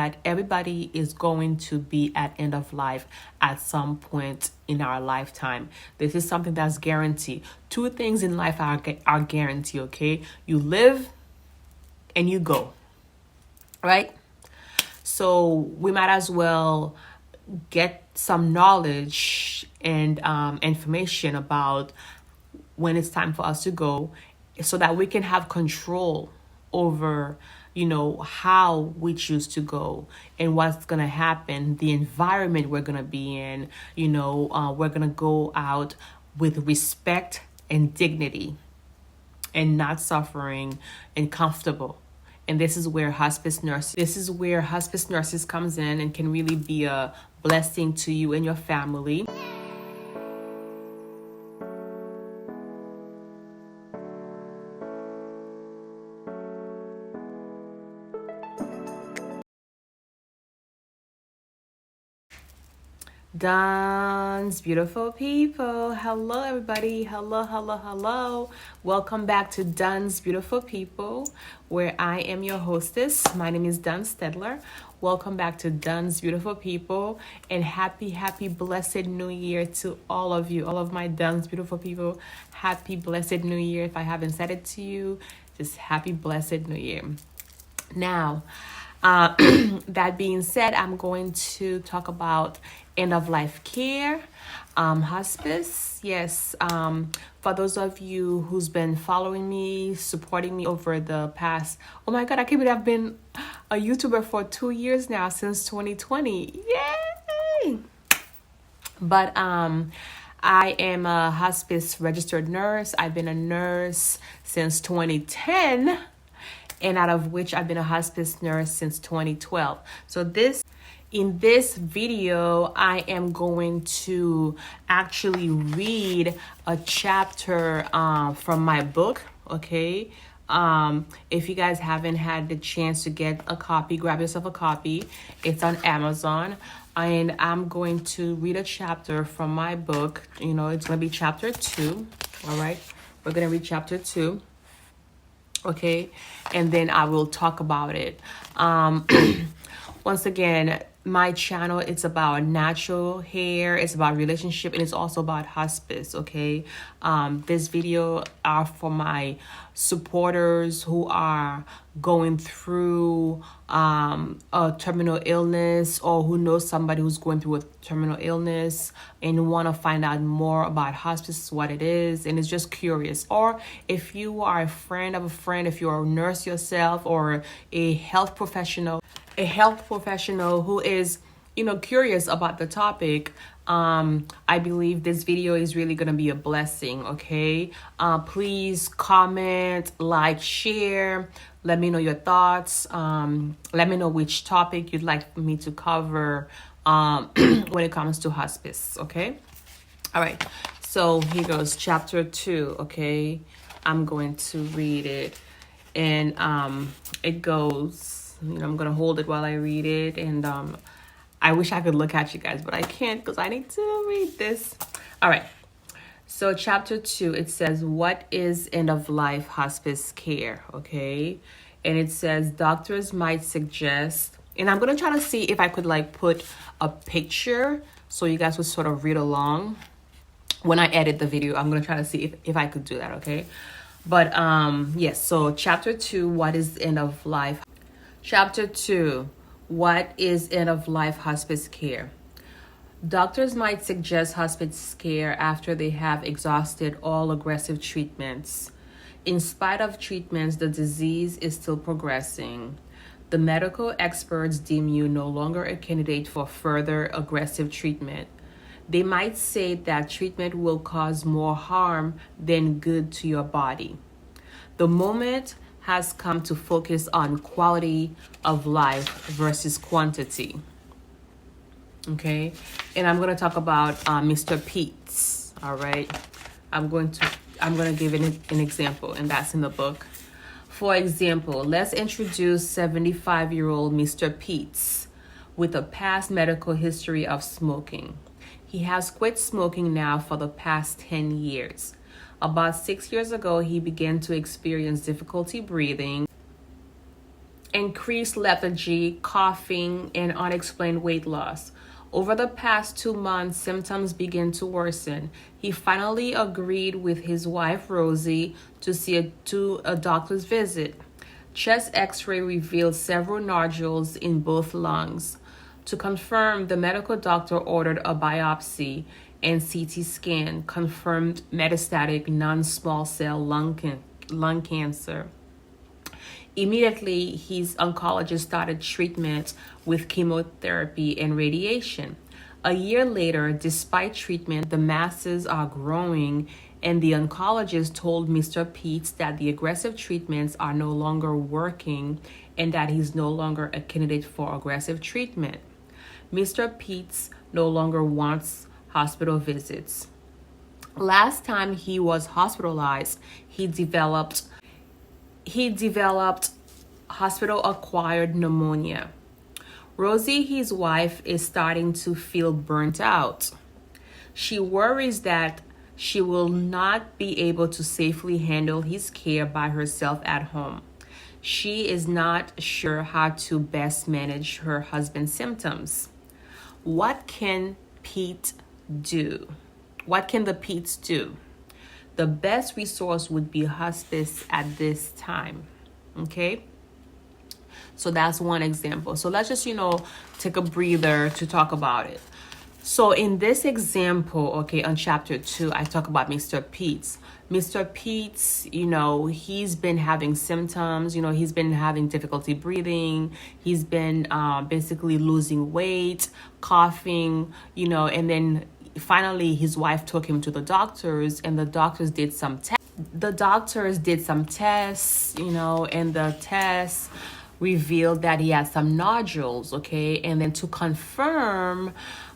that everybody is going to be at end of life at some point in our lifetime. This is something that's guaranteed. Two things in life are guaranteed, okay? You live and you go, right? So we might as well get some knowledge and information about when it's time for us to go, so that we can have control over how we choose to go and what's gonna happen, the environment we're gonna be in. We're gonna go out with respect and dignity and not suffering and comfortable. And this is where hospice nurses comes in and can really be a blessing to you and your family. Duns, beautiful people. Hello, everybody. Hello. Welcome back to Duns, Beautiful People, where I am your hostess. My name is Duns Stedler. Welcome back to Duns, Beautiful People, and happy, blessed New Year to all of you, all of my Duns, Beautiful People. Happy, blessed New Year. If I haven't said it to you, just happy, blessed New Year. Now, that being said, I'm going to talk about end of life care, hospice. Yes, for those of you who's been following me, supporting me over the past, oh my God, I can't believe I've been a YouTuber for 2 years now, since 2020. Yay! But I am a hospice registered nurse. I've been a nurse since 2010. And out of which I've been a hospice nurse since 2012. So in this video, I am going to actually read a chapter from my book, okay? If you guys haven't had the chance to get a copy, grab yourself a copy. It's on Amazon. And I'm going to read a chapter from my book. It's going to be chapter 2, all right? We're going to read chapter 2. Okay, and then I will talk about it. Once again, my channel, it's about natural hair, it's about relationship, and it's also about hospice. Okay, this video are for my supporters who are going through a terminal illness, or who knows somebody who's going through a terminal illness and want to find out more about hospice, what it is, and is just curious. Or if you are a friend of a friend, if you're a nurse yourself, or a health professional who is curious about the topic, I believe this video is really going to be a blessing. Okay, please comment, like, share. Let me know your thoughts. Let me know which topic you'd like me to cover when it comes to hospice. Okay, all right, so here goes chapter 2. Okay, I'm going to read it, and it goes, I'm gonna hold it while I read it, and I wish I could look at you guys, but I can't because I need to read this. All right, so chapter 2, it says, what is end of life hospice care? Okay, and it says, doctors might suggest, and I'm gonna try to see if I could put a picture so you guys would sort of read along when I edit the video. I'm gonna try to see if I could do that. Okay, but yes, so chapter 2, what is end of life? Chapter 2, what is end of life hospice care? Doctors might suggest hospice care after they have exhausted all aggressive treatments. In spite of treatments, the disease is still progressing. The medical experts deem you no longer a candidate for further aggressive treatment. They might say that treatment will cause more harm than good to your body. The moment has come to focus on quality of life versus quantity. Okay, and I'm going to talk about Mr. Pete's. All right, I'm going to give an example, and that's in the book. For example, let's introduce 75-year-old Mr. Pete's with a past medical history of smoking. He has quit smoking now for the past 10 years. About 6 years ago, he began to experience difficulty breathing increased lethargy, coughing, and unexplained weight loss. Over the past 2 months, symptoms began to worsen. He finally agreed with his wife, Rosie, to a doctor's visit. Chest x-ray revealed several nodules in both lungs. To confirm, the medical doctor ordered a biopsy, and CT scan confirmed metastatic non-small cell lung cancer. Immediately, his oncologist started treatment with chemotherapy and radiation. A year later, despite treatment, the masses are growing, and the oncologist told Mr. Peets that the aggressive treatments are no longer working and that he's no longer a candidate for aggressive treatment. Mr. Peets no longer wants hospital visits. Last time he was hospitalized, he developed hospital-acquired pneumonia. Rosie, his wife, is starting to feel burnt out. She worries that she will not be able to safely handle his care by herself at home. She is not sure how to best manage her husband's symptoms. What can Pete do? What can the Peets do? The best resource would be hospice at this time. Okay? So that's one example. So let's just, take a breather to talk about it. So in this example, okay, on chapter 2, I talk about Mr. Peets. Mr. Peets, he's been having symptoms, he's been having difficulty breathing. He's been basically losing weight, coughing, and then finally his wife took him to the doctors, and the doctors did some tests. And the tests revealed that he had some nodules, okay? And then to confirm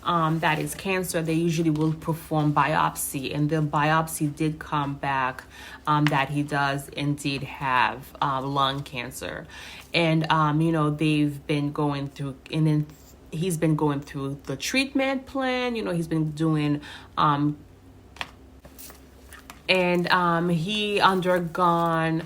that it's cancer, they usually will perform biopsy, and the biopsy did come back that he does indeed have lung cancer. And, they've been going through, and then he's been going through the treatment plan, he's been doing, he undergone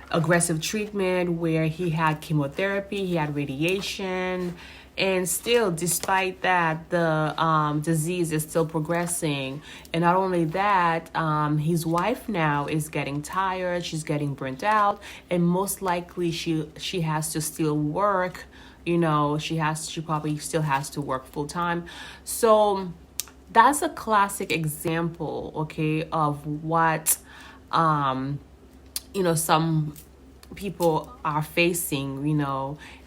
aggressive treatment where he had chemotherapy, he had radiation, and still, despite that, the disease is still progressing. And not only that, his wife now is getting tired, she's getting burnt out, and most likely she has to still work. She probably still has to work full time. So that's a classic example, okay, of what some people are facing,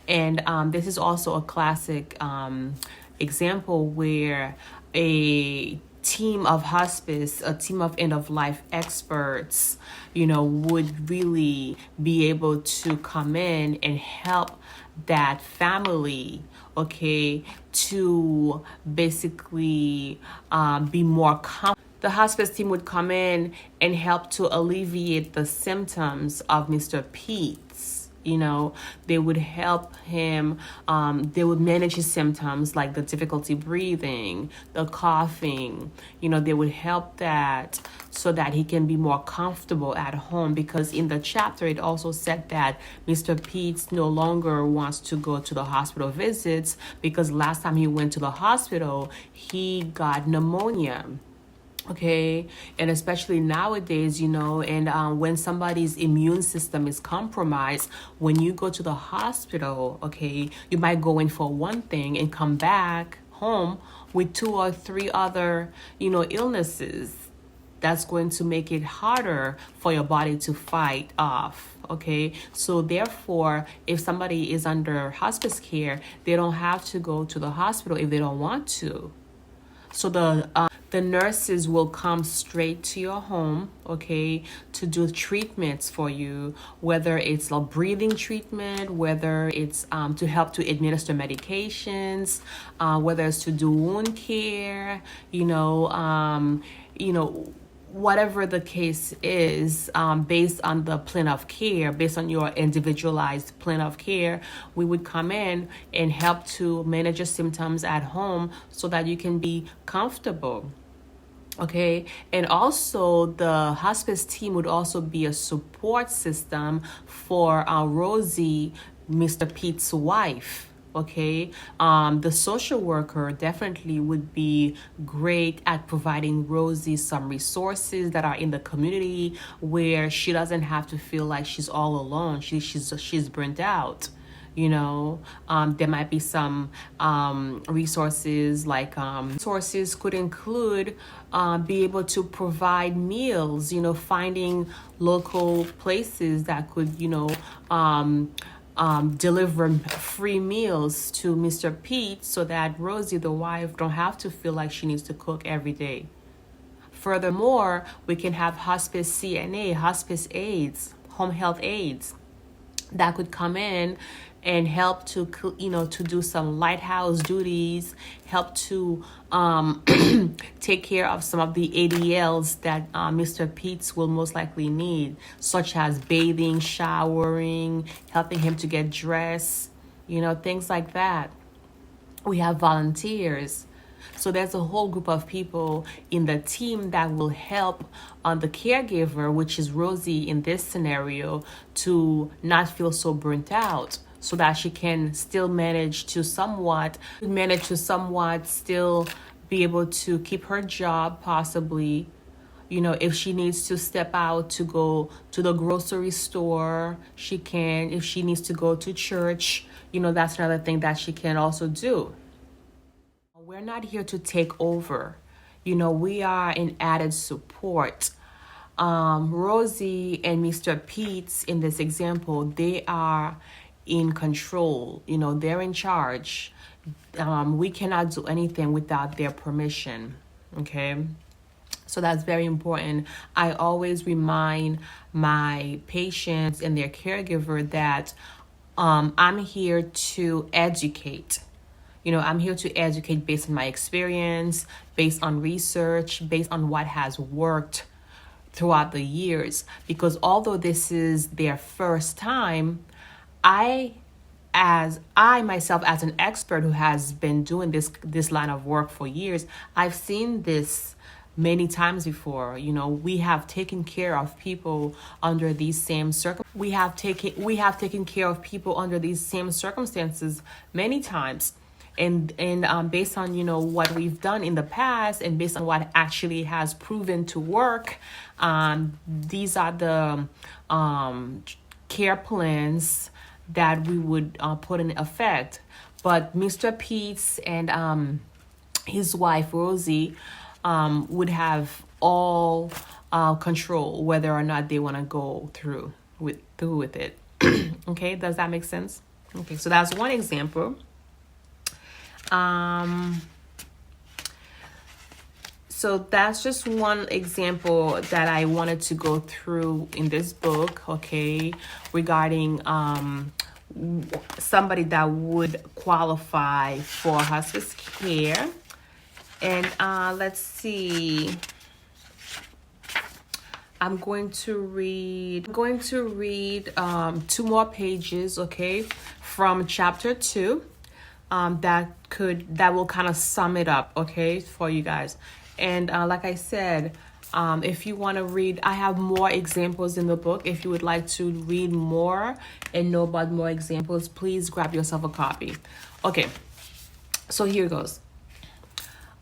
and this is also a classic example where a team of hospice, a team of end-of-life experts, would really be able to come in and help that family, okay, to basically be more comfortable. The hospice team would come in and help to alleviate the symptoms of Mr. Peets. They would help him, they would manage his symptoms like the difficulty breathing, the coughing, they would help that so that he can be more comfortable at home, because in the chapter it also said that Mr. Peets no longer wants to go to the hospital visits because last time he went to the hospital, he got pneumonia. Okay, and especially nowadays, and when somebody's immune system is compromised, when you go to the hospital, okay, you might go in for one thing and come back home with 2 or 3 other, illnesses. That's going to make it harder for your body to fight off. Okay, so therefore, if somebody is under hospice care, they don't have to go to the hospital if they don't want to. So the nurses will come straight to your home, okay, to do treatments for you, whether it's a breathing treatment, whether it's to help to administer medications, whether it's to do wound care, whatever the case is, based on the plan of care, based on your individualized plan of care, we would come in and help to manage your symptoms at home so that you can be comfortable. Okay, and also the hospice team would also be a support system for Rosie Mr. Pete's wife. Okay, the social worker definitely would be great at providing Rosie some resources that are in the community where she doesn't have to feel like she's all alone. She's burnt out. There might be some resources, like resources could include be able to provide meals, finding local places that could deliver free meals to Mr. Pete, so that Rosie, the wife, don't have to feel like she needs to cook every day. Furthermore, we can have hospice CNA, hospice aides, home health aides that could come in and help to do some lighthouse duties, help to take care of some of the ADLs that Mr. Pete's will most likely need, such as bathing, showering, helping him to get dressed, things like that. We have volunteers. So there's a whole group of people in the team that will help the caregiver, which is Rosie in this scenario, to not feel so burnt out, so that she can still manage to somewhat still be able to keep her job, possibly. If she needs to step out to go to the grocery store, she can. If she needs to go to church, that's another thing that she can also do. We're not here to take over. We are an added support. Rosie and Mr. Pete's, in this example, they are in control. They're in charge. We cannot do anything without their permission. Okay? So that's very important. I always remind my patients and their caregiver that I'm here to educate. I'm here to educate based on my experience, based on research, based on what has worked throughout the years. Because although this is their first time, I myself, as an expert who has been doing this line of work for years, I've seen this many times before. We have taken care of people under these same we have taken care of people under these same circumstances many times. And based on what we've done in the past, and based on what actually has proven to work, these are the care plans that we would put in effect. But Mr. Pete's and his wife Rosie would have all control whether or not they want to go through with it. Okay, does that make sense? Okay, so that's one example. So that's just one example that I wanted to go through in this book, okay, regarding somebody that would qualify for hospice care. And let's see. I'm going to read 2 more pages, okay, from chapter 2. That will kind of sum it up, okay, for you guys. And like I said, if you want to read, I have more examples in the book. If you would like to read more and know about more examples, please grab yourself a copy. Okay, so here goes.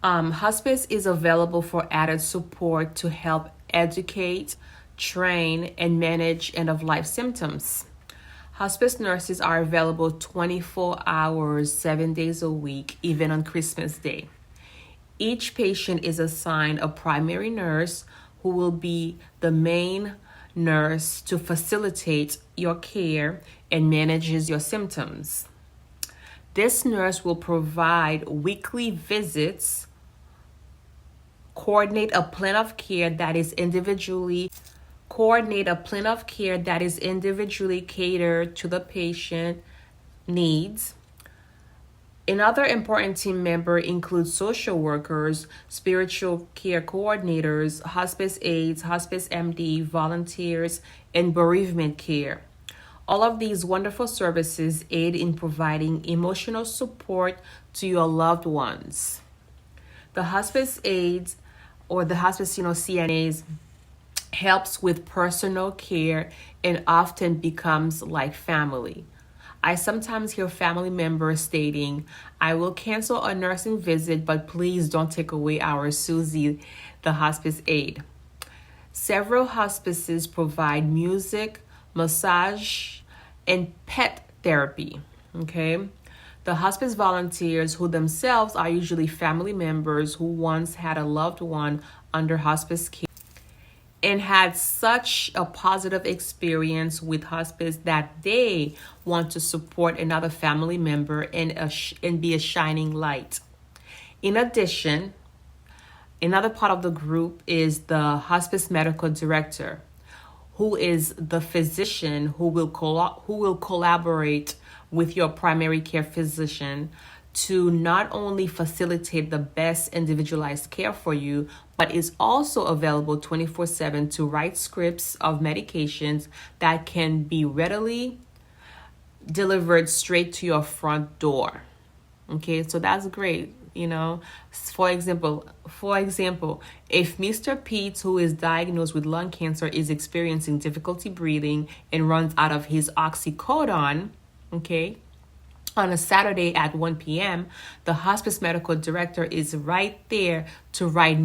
Hospice is available for added support to help educate, train, and manage end-of-life symptoms. Hospice nurses are available 24 hours, 7 days a week, even on Christmas Day. Each patient is assigned a primary nurse who will be the main nurse to facilitate your care and manages your symptoms. This nurse will provide weekly visits, coordinate a plan of care that is individually catered to the patient needs. Another important team member includes social workers, spiritual care coordinators, hospice aides, hospice MD, volunteers, and bereavement care. All of these wonderful services aid in providing emotional support to your loved ones. The hospice aides, or the hospice CNAs, helps with personal care and often becomes like family. I sometimes hear family members stating, I will cancel a nursing visit, but please don't take away our Susie, the hospice aide. Several hospices provide music, massage, and pet therapy. Okay. The hospice volunteers, who themselves are usually family members who once had a loved one under hospice care and had such a positive experience with hospice that they want to support another family member and be a shining light. In addition, another part of the group is the hospice medical director, who is the physician who will collaborate with your primary care physician to not only facilitate the best individualized care for you, but is also available 24/7 to write scripts of medications that can be readily delivered straight to your front door. Okay, so that's great. For example, if Mr. Pete, who is diagnosed with lung cancer, is experiencing difficulty breathing and runs out of his oxycodone, okay, on a Saturday at 1 p.m., the hospice medical director is right there to write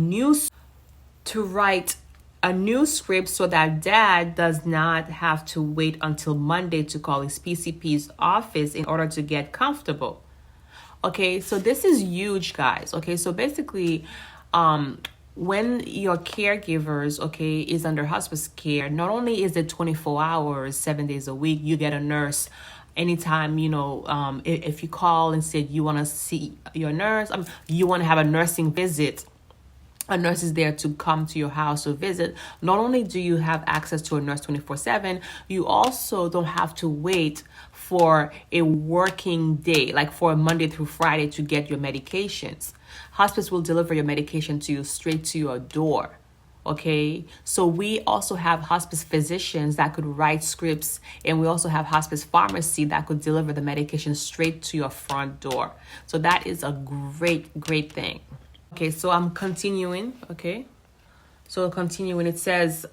a new script so that dad does not have to wait until Monday to call his PCP's office in order to get comfortable. Okay, so this is huge, guys. Okay, so basically, when your caregivers, okay, is under hospice care, not only is it 24 hours, 7 days a week, you get a nurse anytime, if you call and said you want to see your nurse, you want to have a nursing visit, a nurse is there to come to your house to visit. Not only do you have access to a nurse 24/7, you also don't have to wait for a working day, like for a Monday through Friday, to get your medications. Hospice will deliver your medication to you straight to your door. Okay, so we also have hospice physicians that could write scripts, and we also have hospice pharmacy that could deliver the medication straight to your front door. So that is a great thing. Okay, so I'm continuing. Okay, so continuing, it says,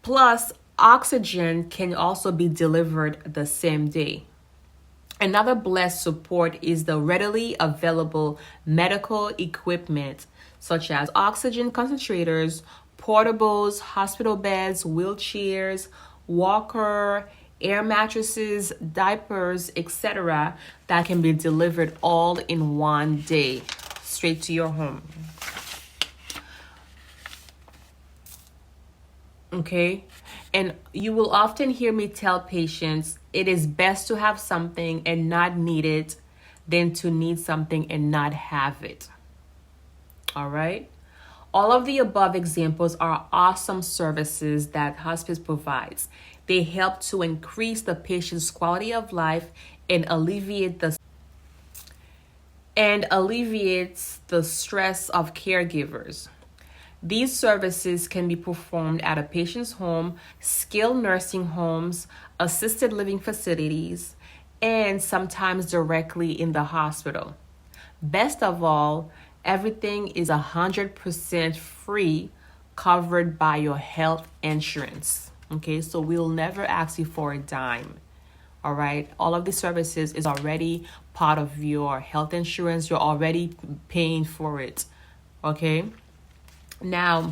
plus oxygen can also be delivered the same day. Another blessed support is the readily available medical equipment such as oxygen concentrators, portables, hospital beds, wheelchairs, walker, air mattresses, diapers, etc. that can be delivered all in one day straight to your home. Okay, and you will often hear me tell patients it is best to have something and not need it than to need something and not have it. All right. All of the above examples are awesome services that hospice provides. They help to increase the patient's quality of life and alleviates the stress of caregivers. These services can be performed at a patient's home, skilled nursing homes, assisted living facilities, and sometimes directly in the hospital. Best of all, everything is 100% free, covered by your health insurance. Okay, so we'll never ask you for a dime. All right, all of the services is already part of your health insurance. You're already paying for it. Okay. Now,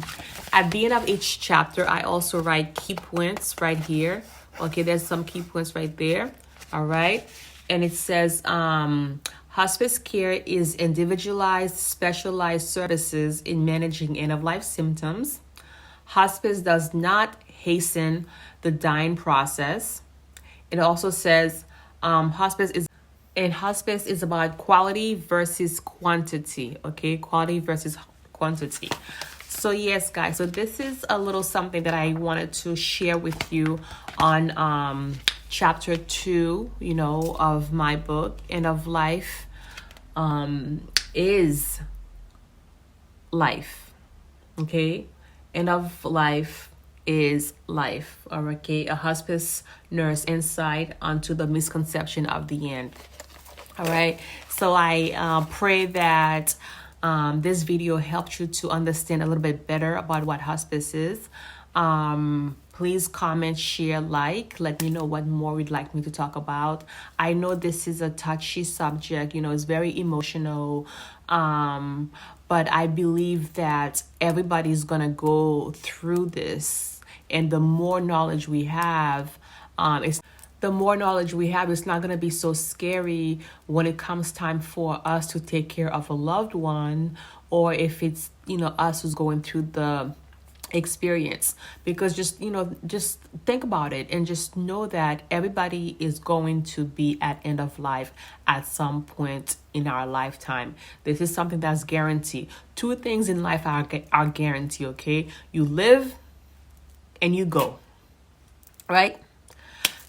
at the end of each chapter, I also write key points right here. Okay, there's some key points right there. All right, and it says, hospice care is individualized, specialized services in managing end-of-life symptoms. Hospice does not hasten the dying process. It also says hospice is about quality versus quantity. Okay, quality versus quantity. So yes, guys, so this is a little something that I wanted to share with you on chapter 2, of my book, End of Life is Life. Okay, End of Life is Life. Okay, a hospice nurse insight onto the misconception of the end. All right, so I pray that this video helped you to understand a little bit better about what hospice is. Please comment, share, like. Let me know what more you'd like me to talk about. I know this is a touchy subject, you know, it's very emotional. But I believe that everybody's gonna go through this, and the more knowledge we have, it's not going to be so scary when it comes time for us to take care of a loved one, or if it's, you know, us who's going through the experience. Because just think about it and just know that everybody is going to be at end of life at some point in our lifetime. This is something that's guaranteed. Two things in life are guaranteed, okay? You live and you go, right?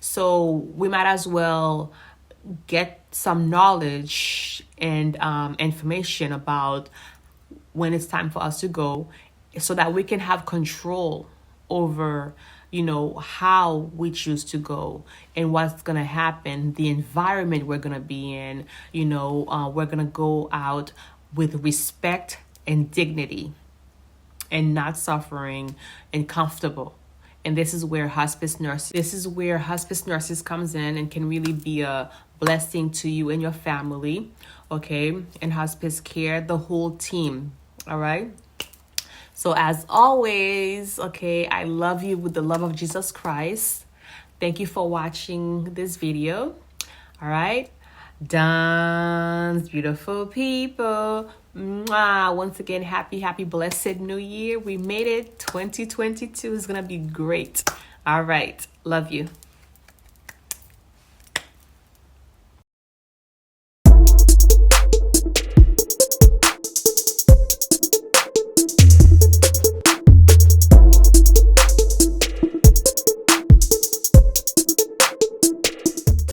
So we might as well get some knowledge and information about when it's time for us to go, so that we can have control over, you know, how we choose to go and what's going to happen, the environment we're going to be in. You know, we're going to go out with respect and dignity and not suffering and comfortable. And this is where hospice nurses comes in and can really be a blessing to you and your family, okay? And hospice care, the whole team, all right? So as always, okay, I love you with the love of Jesus Christ. Thank you for watching this video, all right? Duns, beautiful people. Mwah. Once again, happy, blessed new year. We made it. 2022 is going to be great. All right. Love you.